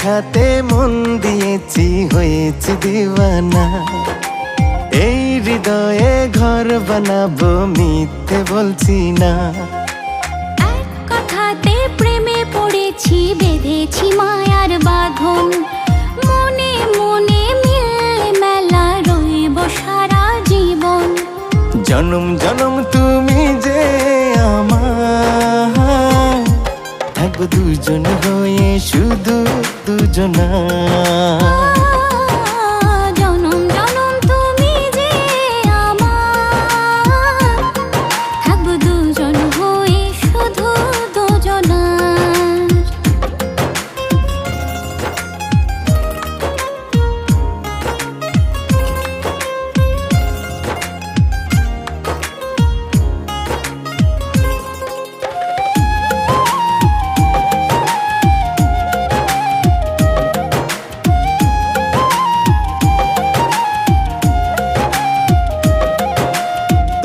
দেখাতে মন দিয়েছি, হয়েছি দিওয়ানা। এই হৃদয়ে ঘর বানাবো, মিথ্যে বলছি না। এক কথাতে প্রেমে পড়েছি, বেঁধেছি মায়ার বাঁধন। মনে মনে মিলে মেলা রইব সারা জীবন। জনম জনম তুমি যে আমার, থাকবো দুজন হয়ে শুধু দুজনা। জনম জনম তুমি যে আমার, থাকবো দুজন হয়ে শুধু দুজনা।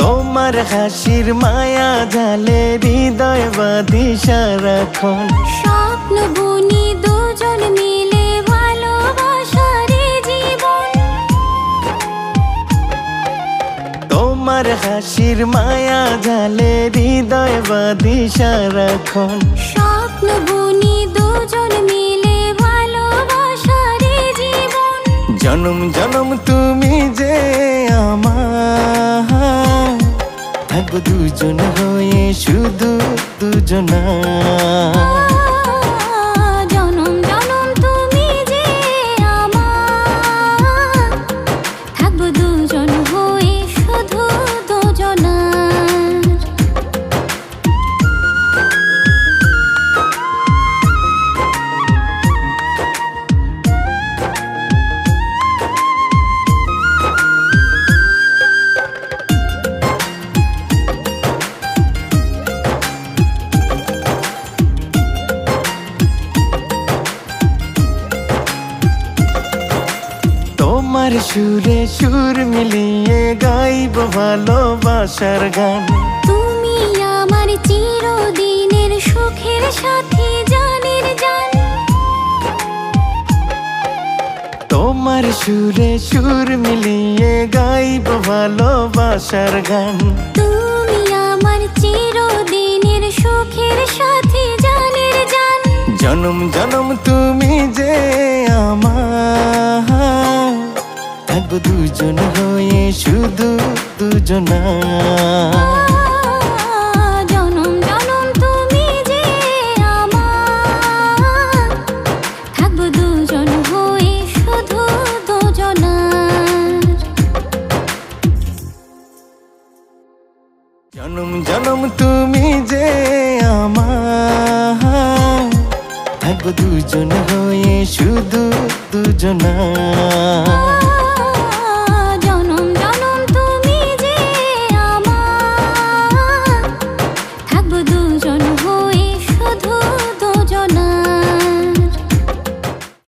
তোমার হাসির মায়া জালে হৃদয় বাঁধি সারাক্ষণ। স্বপ্ন বুনি দুজন মিলে, ভালোবাসার জীবন। তোমার হাসির মায়া জালে হৃদয় বাঁধি সারাক্ষণ। স্বপ্ন বুনি দুজন মিলে, ভালোবাসার জীবন। জনম জনম তুমি যে আমার, থাকবো দুজন হয়ে শুধু দুজনা। জনম জনম তুমি যে আমার, থাকবো দুজন হয়ে শুধু দুজনা। তোমার সুরে সুর মিলিয়ে গাইব ভালোবাসার গান। তুমি আমার চিরদিনের সুখের সাথী, জানের জান। তোমার সুরে সুর মিলিয়ে গাইব ভালোবাসার গান। তুমি আমার চিরদিনের সুখের সাথী, জানের জান। জনম জনম তুমি যে আমার, থাকবো দুজন হয়ে শুধু দুজনা। জনম জনম তুমি যে আমার, থাকবো দুজন হয়ে শুধু দুজনা। জনম জনম তুমি যে আমার, থাকবো দুজন হয়ে শুধু দুজনা।